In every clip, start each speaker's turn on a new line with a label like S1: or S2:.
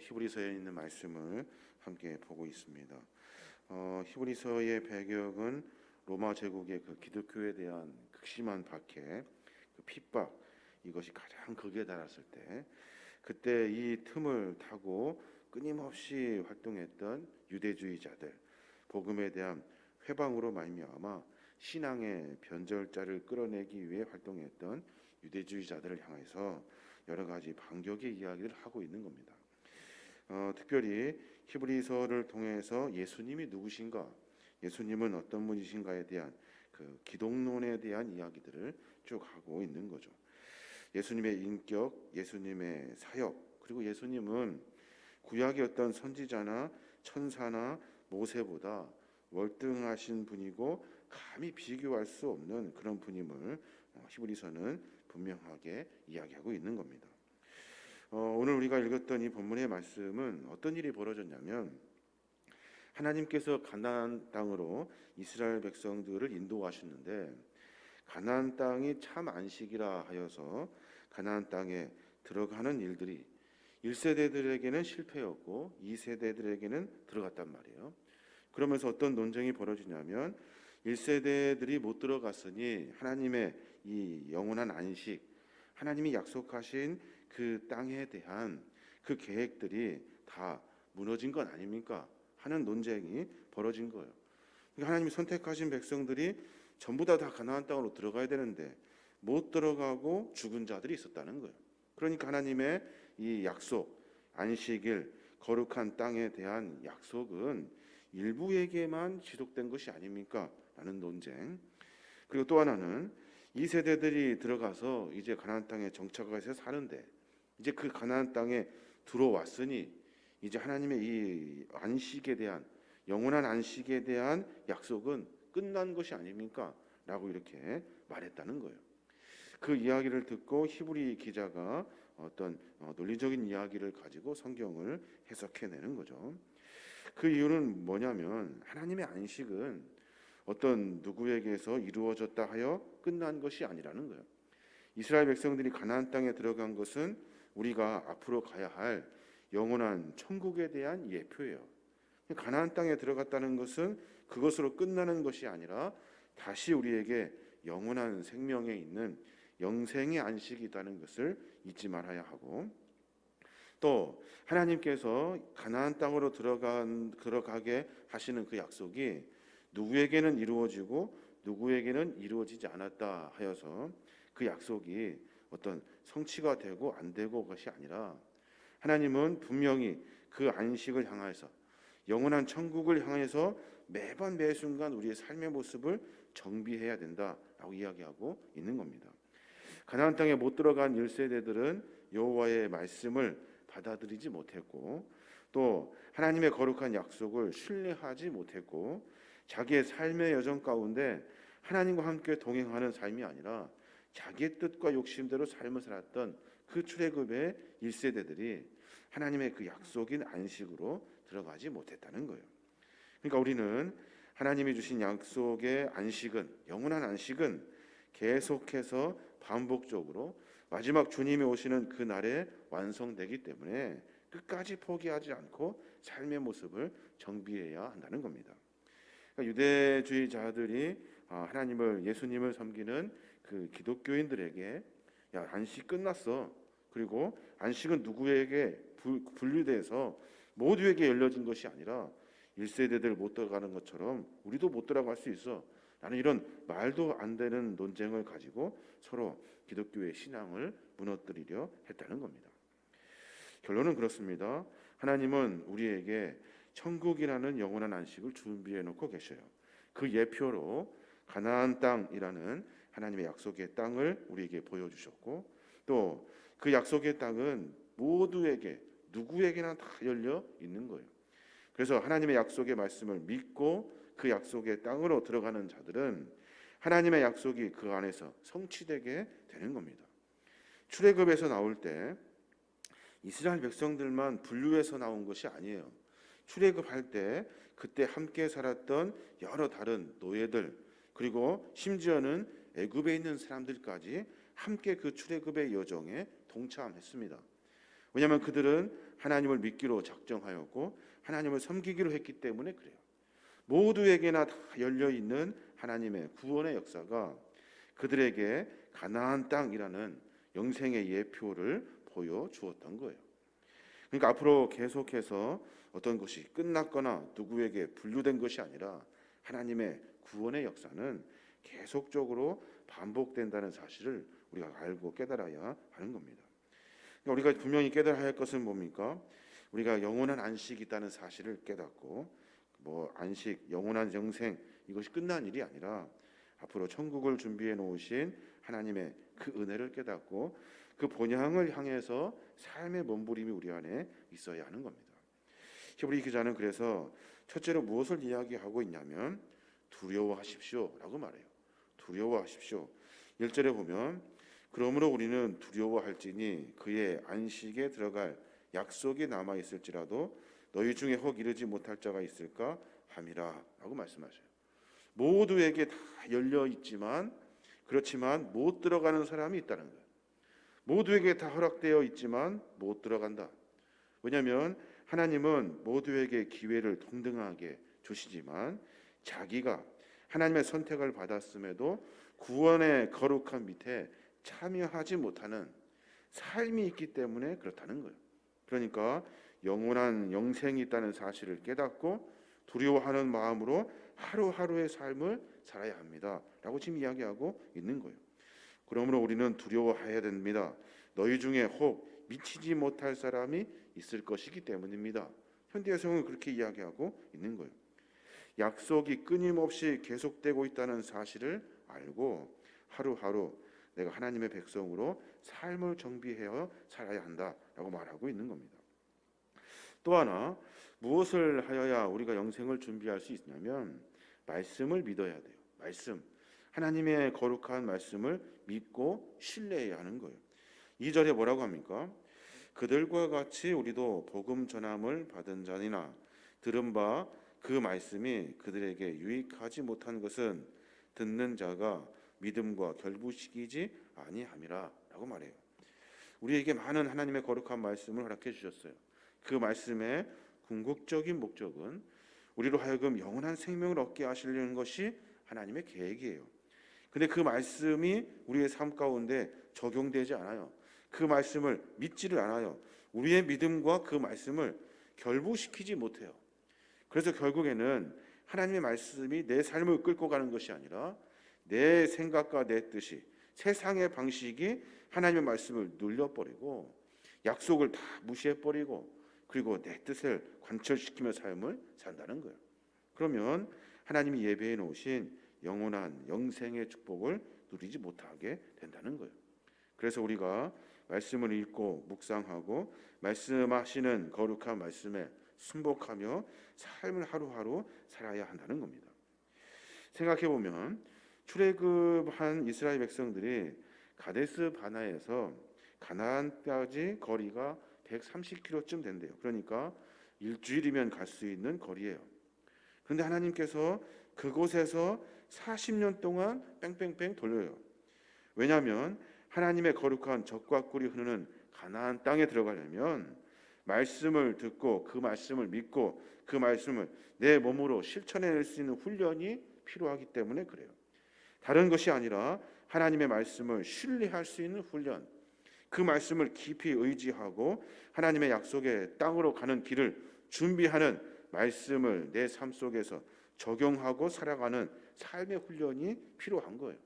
S1: 히브리서에 있는 말씀을 함께 보고 있습니다. 히브리서의 배경은 로마 제국의 그 기독교에 대한 극심한 박해, 그 핍박, 이것이 가장 극에 달했을 때, 그때 이 틈을 타고 끊임없이 활동했던 유대주의자들, 복음에 대한 회방으로 말미암아 신앙의 변절자를 끌어내기 위해 활동했던 유대주의자들을 향해서 여러 가지 반격의 이야기를 하고 있는 겁니다. 특별히 히브리서를 통해서 예수님이 누구신가, 예수님은 어떤 분이신가에 대한 그 기독론에 대한 이야기들을 쭉 하고 있는 거죠. 예수님의 인격, 예수님의 사역, 그리고 예수님은 구약의 어떤 선지자나 천사나 모세보다 월등하신 분이고 감히 비교할 수 없는 그런 분임을 히브리서는 분명하게 이야기하고 있는 겁니다. 오늘 우리가 읽었던 이 본문의 말씀은 어떤 일이 벌어졌냐면, 하나님께서 가나안 땅으로 이스라엘 백성들을 인도하셨는데 가나안 땅이 참 안식이라 하여서 가나안 땅에 들어가는 일들이 1세대들에게는 실패였고 2세대들에게는 들어갔단 말이에요. 그러면서 어떤 논쟁이 벌어지냐면, 1세대들이 못 들어갔으니 하나님의 이 영원한 안식, 하나님이 약속하신 그 땅에 대한 그 계획들이 다 무너진 건 아닙니까? 하는 논쟁이 벌어진 거예요. 그러니까 하나님이 선택하신 백성들이 전부 다 가나안 땅으로 들어가야 되는데 못 들어가고 죽은 자들이 있었다는 거예요. 그러니까 하나님의 이 약속, 안식일, 거룩한 땅에 대한 약속은 일부에게만 지속된 것이 아닙니까? 라는 논쟁. 그리고 또 하나는 2세대들이 들어가서 이제 가나안 땅에 정착해서 사는데, 이제 그 가나안 땅에 들어왔으니 이제 하나님의 이 안식에 대한, 영원한 안식에 대한 약속은 끝난 것이 아닙니까? 라고 이렇게 말했다는 거예요. 그 이야기를 듣고 히브리 기자가 어떤 논리적인 이야기를 가지고 성경을 해석해내는 거죠. 그 이유는 뭐냐면, 하나님의 안식은 어떤 누구에게서 이루어졌다 하여 끝난 것이 아니라는 거예요. 이스라엘 백성들이 가나안 땅에 들어간 것은 우리가 앞으로 가야 할 영원한 천국에 대한 예표예요. 가나안 땅에 들어갔다는 것은 그것으로 끝나는 것이 아니라 다시 우리에게 영원한 생명에 있는 영생의 안식이 있다는 것을 잊지 말아야 하고, 또 하나님께서 가나안 땅으로 들어가게 하시는 그 약속이 누구에게는 이루어지고 누구에게는 이루어지지 않았다 하여서 그 약속이 어떤 성취가 되고 안 되고 것이 아니라, 하나님은 분명히 그 안식을 향해서, 영원한 천국을 향해서 매번 매 순간 우리의 삶의 모습을 정비해야 된다라고 이야기하고 있는 겁니다. 가나안 땅에 못 들어간 1세대들은 여호와의 말씀을 받아들이지 못했고, 또 하나님의 거룩한 약속을 신뢰하지 못했고, 자기의 삶의 여정 가운데 하나님과 함께 동행하는 삶이 아니라 자기의 뜻과 욕심대로 삶을 살았던 그 출애굽의 1세대들이 하나님의 그 약속인 안식으로 들어가지 못했다는 거예요. 그러니까 우리는 하나님이 주신 약속의 안식은, 영원한 안식은 계속해서 반복적으로 마지막 주님이 오시는 그 날에 완성되기 때문에 끝까지 포기하지 않고 삶의 모습을 정비해야 한다는 겁니다. 그러니까 유대주의자들이 하나님을, 예수님을 섬기는 그 기독교인들에게, 야, 안식 끝났어, 그리고 안식은 누구에게 분류돼서 모두에게 열려진 것이 아니라 1세대들 못 들어가는 것처럼 우리도 못 들어갈 수 있어, 라는 이런 말도 안 되는 논쟁을 가지고 서로 기독교의 신앙을 무너뜨리려 했다는 겁니다. 결론은 그렇습니다. 하나님은 우리에게 천국이라는 영원한 안식을 준비해 놓고 계셔요. 그 예표로 가나안 땅이라는 하나님의 약속의 땅을 우리에게 보여주셨고, 또 그 약속의 땅은 모두에게, 누구에게나 다 열려 있는 거예요. 그래서 하나님의 약속의 말씀을 믿고 그 약속의 땅으로 들어가는 자들은 하나님의 약속이 그 안에서 성취되게 되는 겁니다. 출애굽에서 나올 때 이스라엘 백성들만 분류해서 나온 것이 아니에요. 출애굽할 때 그때 함께 살았던 여러 다른 노예들, 그리고 심지어는 애굽에 있는 사람들까지 함께 그 출애굽의 여정에 동참했습니다. 왜냐하면 그들은 하나님을 믿기로 작정하였고 하나님을 섬기기로 했기 때문에 그래요. 모두에게나 다 열려 있는 하나님의 구원의 역사가 그들에게 가나안 땅이라는 영생의 예표를 보여 주었던 거예요. 그러니까 앞으로 계속해서 어떤 것이 끝났거나 누구에게 분류된 것이 아니라 하나님의 구원의 역사는 계속적으로 반복된다는 사실을 우리가 알고 깨달아야 하는 겁니다. 그러니까 우리가 분명히 깨달아야 할 것은 뭡니까? 우리가 영원한 안식이 있다는 사실을 깨닫고 안식, 영원한 영생 이것이 끝난 일이 아니라 앞으로 천국을 준비해 놓으신 하나님의 그 은혜를 깨닫고 그 본향을 향해서 삶의 몸부림이 우리 안에 있어야 하는 겁니다. 히브리 기자는 그래서 첫째로 무엇을 이야기하고 있냐면 두려워하십시오라고 말해요. 두려워하십시오. 1절에 보면 그러므로 우리는 두려워할지니 그의 안식에 들어갈 약속이 남아 있을지라도 너희 중에 혹 이르지 못할 자가 있을까 함이라 라고 말씀하셔요. 모두에게 다 열려 있지만 그렇지만 못 들어가는 사람이 있다는 거예요. 모두에게 다 허락되어 있지만 못 들어간다. 왜냐하면 하나님은 모두에게 기회를 동등하게 주시지만 자기가 하나님의 선택을 받았음에도 구원의 거룩한 밑에 참여하지 못하는 삶이 있기 때문에 그렇다는 거예요. 그러니까 영원한 영생이 있다는 사실을 깨닫고 두려워하는 마음으로 하루하루의 삶을 살아야 합니다 라고 지금 이야기하고 있는 거예요. 그러므로 우리는 두려워해야 됩니다. 너희 중에 혹 미치지 못할 사람이 있을 것이기 때문입니다. 현대성은 그렇게 이야기하고 있는 거예요. 약속이 끊임없이 계속되고 있다는 사실을 알고 하루하루 내가 하나님의 백성으로 삶을 정비하여 살아야 한다라고 말하고 있는 겁니다. 또 하나 무엇을 하여야 우리가 영생을 준비할 수 있냐면 말씀을 믿어야 돼요. 말씀, 하나님의 거룩한 말씀을 믿고 신뢰해야 하는 거예요. 2절에 뭐라고 합니까? 그들과 같이 우리도 복음 전함을 받은 자니나 들은 바 그 말씀이 그들에게 유익하지 못한 것은 듣는 자가 믿음과 결부시키지 아니함이라 라고 말해요. 우리에게 많은 하나님의 거룩한 말씀을 허락해 주셨어요. 그 말씀의 궁극적인 목적은 우리로 하여금 영원한 생명을 얻게 하시려는 것이 하나님의 계획이에요. 근데 그 말씀이 우리의 삶 가운데 적용되지 않아요. 그 말씀을 믿지를 않아요. 우리의 믿음과 그 말씀을 결부시키지 못해요. 그래서 결국에는 하나님의 말씀이 내 삶을 끌고 가는 것이 아니라 내 생각과 내 뜻이, 세상의 방식이 하나님의 말씀을 눌려버리고 약속을 다 무시해버리고 그리고 내 뜻을 관철시키며 삶을 산다는 거예요. 그러면 하나님이 예배해 놓으신 영원한 영생의 축복을 누리지 못하게 된다는 거예요. 그래서 우리가 말씀을 읽고 묵상하고 말씀하시는 거룩한 말씀에 순복하며 삶을 하루하루 살아야 한다는 겁니다. 생각해보면 출애굽한 이스라엘 백성들이 가데스 바나에서 가나안까지 거리가 130km쯤 된대요. 그러니까 일주일이면 갈 수 있는 거리예요. 그런데 하나님께서 그곳에서 40년 동안 뺑뺑뺑 돌려요. 왜냐하면 하나님의 거룩한 젖과 꿀이 흐르는 가나안 땅에 들어가려면 말씀을 듣고 그 말씀을 믿고 그 말씀을 내 몸으로 실천해낼 수 있는 훈련이 필요하기 때문에 그래요. 다른 것이 아니라 하나님의 말씀을 신뢰할 수 있는 훈련, 그 말씀을 깊이 의지하고 하나님의 약속의 땅으로 가는 길을 준비하는 말씀을 내 삶 속에서 적용하고 살아가는 삶의 훈련이 필요한 거예요.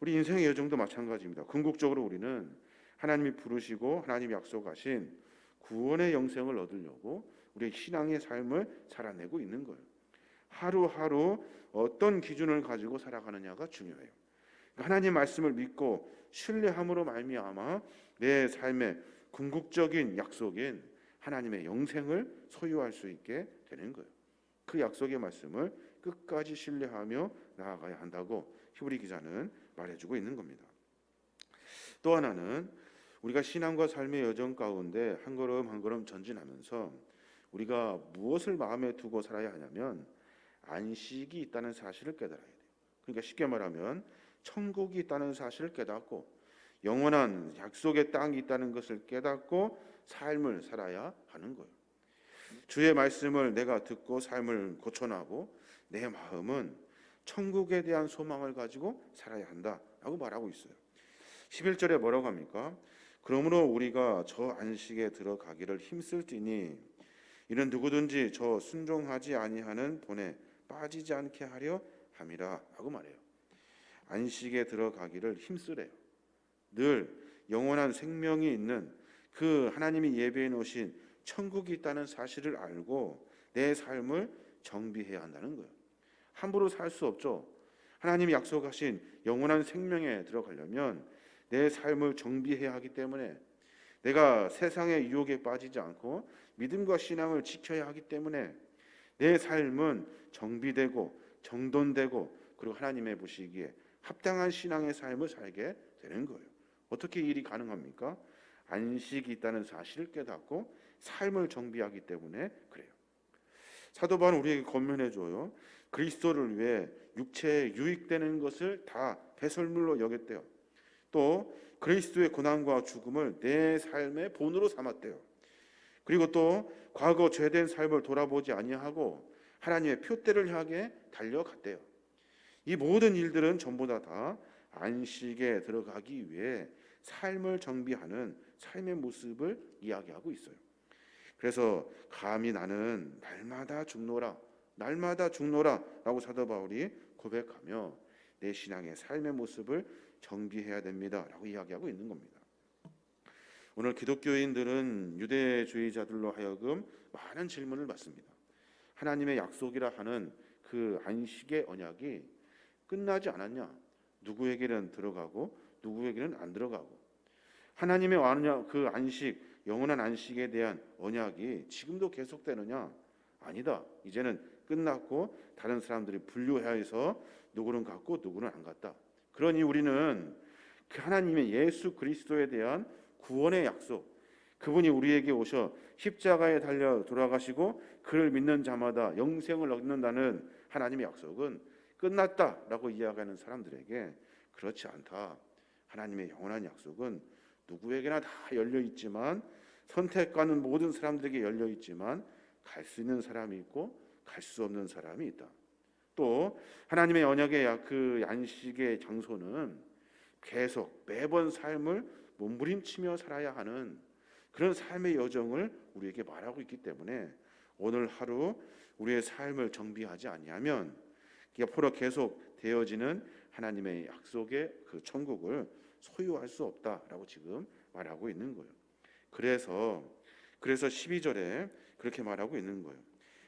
S1: 우리 인생의 여정도 마찬가지입니다. 궁극적으로 우리는 하나님이 부르시고 하나님이 약속하신 구원의 영생을 얻으려고 우리의 신앙의 삶을 살아내고 있는 거예요. 하루하루 어떤 기준을 가지고 살아가느냐가 중요해요. 하나님 말씀을 믿고 신뢰함으로 말미암아 내 삶의 궁극적인 약속인 하나님의 영생을 소유할 수 있게 되는 거예요. 그 약속의 말씀을 끝까지 신뢰하며 나아가야 한다고 히브리 기자는 말해주고 있는 겁니다. 또 하나는 우리가 신앙과 삶의 여정 가운데 한 걸음 한 걸음 전진하면서 우리가 무엇을 마음에 두고 살아야 하냐면 안식이 있다는 사실을 깨달아야 돼요. 그러니까 쉽게 말하면 천국이 있다는 사실을 깨닫고 영원한 약속의 땅이 있다는 것을 깨닫고 삶을 살아야 하는 거예요. 주의 말씀을 내가 듣고 삶을 고쳐나고 내 마음은 천국에 대한 소망을 가지고 살아야 한다라고 말하고 있어요. 11절에 뭐라고 합니까? 그러므로 우리가 저 안식에 들어가기를 힘쓸지니 이는 누구든지 저 순종하지 아니하는 본에 빠지지 않게 하려 함이라 하고 말해요. 안식에 들어가기를 힘쓰래요. 늘 영원한 생명이 있는 그 하나님이 예배해 놓으신 천국이 있다는 사실을 알고 내 삶을 정비해야 한다는 거예요. 함부로 살 수 없죠. 하나님이 약속하신 영원한 생명에 들어가려면 내 삶을 정비해야 하기 때문에, 내가 세상의 유혹에 빠지지 않고 믿음과 신앙을 지켜야 하기 때문에 내 삶은 정비되고 정돈되고 그리고 하나님의 보시기에 합당한 신앙의 삶을 살게 되는 거예요. 어떻게 일이 가능합니까? 안식이 있다는 사실을 깨닫고 삶을 정비하기 때문에 그래요. 사도 바울은 우리에게 권면해 줘요. 그리스도를 위해 육체에 유익되는 것을 다 배설물로 여겼대요. 또 그리스도의 고난과 죽음을 내 삶의 본으로 삼았대요. 그리고 또 과거 죄된 삶을 돌아보지 아니하고 하나님의 표대를 향해 달려갔대요. 이 모든 일들은 전부 다 안식에 들어가기 위해 삶을 정비하는 삶의 모습을 이야기하고 있어요. 그래서 감히 나는 날마다 죽노라 라고 사도 바울이 고백하며 내 신앙의 삶의 모습을 정비해야 됩니다 라고 이야기하고 있는 겁니다. 오늘 기독교인들은 유대주의자들로 하여금 많은 질문을 받습니다. 하나님의 약속이라 하는 그 안식의 언약이 끝나지 않았냐? 누구에게는 들어가고 누구에게는 안 들어가고, 하나님의 언약, 그 안식, 영원한 안식에 대한 언약이 지금도 계속되느냐? 아니다. 이제는 끝났고 다른 사람들이 분류해서 누구는 갔고 누구는 안 갔다. 그러니 우리는 그 하나님의 예수 그리스도에 대한 구원의 약속, 그분이 우리에게 오셔 십자가에 달려 돌아가시고 그를 믿는 자마다 영생을 얻는다는 하나님의 약속은 끝났다라고 이야기하는 사람들에게 그렇지 않다. 하나님의 영원한 약속은 누구에게나 다 열려 있지만, 선택하는 모든 사람들에게 열려 있지만 갈 수 있는 사람이 있고 갈 수 없는 사람이 있다. 또 하나님의 언약의 그 안식의 장소는 계속 매번 삶을 몸부림치며 살아야 하는 그런 삶의 여정을 우리에게 말하고 있기 때문에 오늘 하루 우리의 삶을 정비하지 아니하면 앞으로 계속 되어지는 하나님의 약속의 그 천국을 소유할 수 없다라고 지금 말하고 있는 거예요. 그래서 12절에 그렇게 말하고 있는 거예요.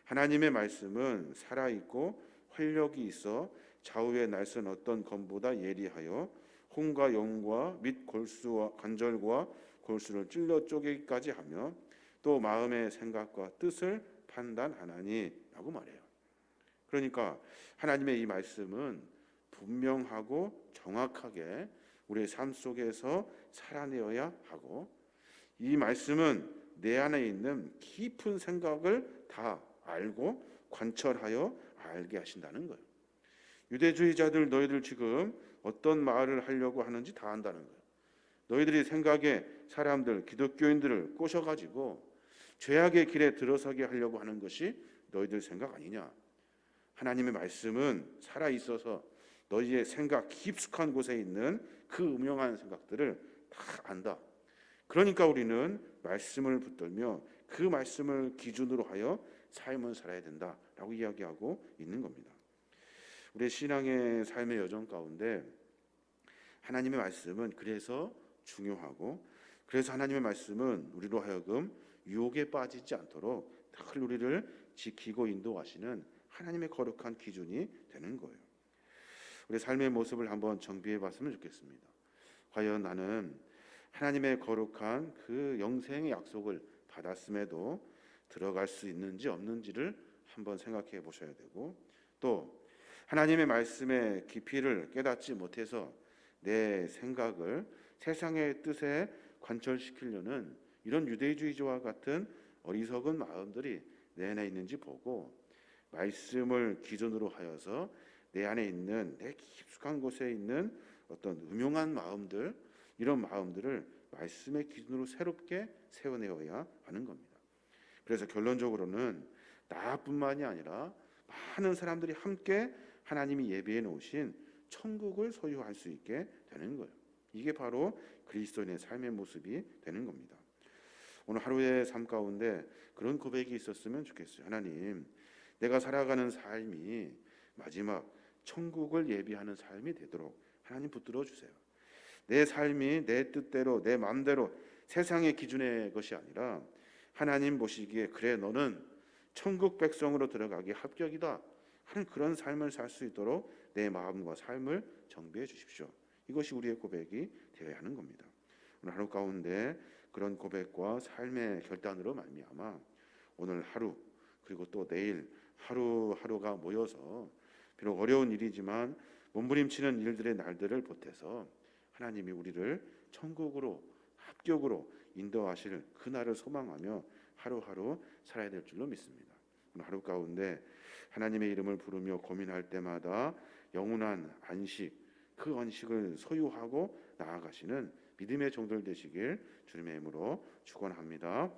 S1: 하나님의 말씀은 살아있고 활력이 있어 좌우에 날선 어떤 검보다 예리하여 혼과 영과 및 골수와 관절과 골수를 찔러 쪼개기까지 하며 또 마음의 생각과 뜻을 판단하나니 라고 말해요. 그러니까 하나님의 이 말씀은 분명하고 정확하게 우리의 삶 속에서 살아내어야 하고, 이 말씀은 내 안에 있는 깊은 생각을 다 알고 관철하여 알게 하신다는 거예요. 유대주의자들, 너희들 지금 어떤 말을 하려고 하는지 다 안다는 거예요. 너희들이 생각에 사람들, 기독교인들을 꼬셔가지고 죄악의 길에 들어서게 하려고 하는 것이 너희들 생각 아니냐? 하나님의 말씀은 살아있어서 너희의 생각 깊숙한 곳에 있는 그 음흉한 생각들을 다 안다. 그러니까 우리는 말씀을 붙들며 그 말씀을 기준으로 하여 삶을 살아야 된다라고 이야기하고 있는 겁니다. 우리의 신앙의 삶의 여정 가운데 하나님의 말씀은 그래서 중요하고, 그래서 하나님의 말씀은 우리로 하여금 유혹에 빠지지 않도록 늘 우리를 지키고 인도하시는 하나님의 거룩한 기준이 되는 거예요. 우리 삶의 모습을 한번 정비해 봤으면 좋겠습니다. 과연 나는 하나님의 거룩한 그 영생의 약속을 받았음에도 들어갈 수 있는지 없는지를 한번 생각해 보셔야 되고, 또 하나님의 말씀의 깊이를 깨닫지 못해서 내 생각을 세상의 뜻에 관철시키려는 이런 유대주의자와 같은 어리석은 마음들이 내 안에 있는지 보고, 말씀을 기준으로 하여서 내 안에 있는 내 깊숙한 곳에 있는 어떤 음흉한 마음들, 이런 마음들을 말씀의 기준으로 새롭게 세워내어야 하는 겁니다. 그래서 결론적으로는 나뿐만이 아니라 많은 사람들이 함께 하나님이 예비해 놓으신 천국을 소유할 수 있게 되는 거예요. 이게 바로 그리스도인의 삶의 모습이 되는 겁니다. 오늘 하루의 삶 가운데 그런 고백이 있었으면 좋겠어요. 하나님, 내가 살아가는 삶이 마지막 천국을 예비하는 삶이 되도록 하나님 붙들어 주세요. 내 삶이 내 뜻대로 내 마음대로 세상의 기준의 것이 아니라 하나님 보시기에 그래 너는 천국 백성으로 들어가기 합격이다 하는 그런 삶을 살 수 있도록 내 마음과 삶을 정비해 주십시오. 이것이 우리의 고백이 되어야 하는 겁니다. 오늘 하루 가운데 그런 고백과 삶의 결단으로 말미암아 오늘 하루 그리고 또 내일 하루하루가 모여서 비록 어려운 일이지만 몸부림치는 일들의 날들을 보태서 하나님이 우리를 천국으로 합격으로 인도하실 그날을 소망하며 하루하루 살아야 될 줄로 믿습니다. 오늘 하루 가운데 하나님의 이름을 부르며 고민할 때마다 영원한 안식, 그 안식을 소유하고 나아가시는 믿음의 종들 되시길 주님의 이름으로 축원합니다.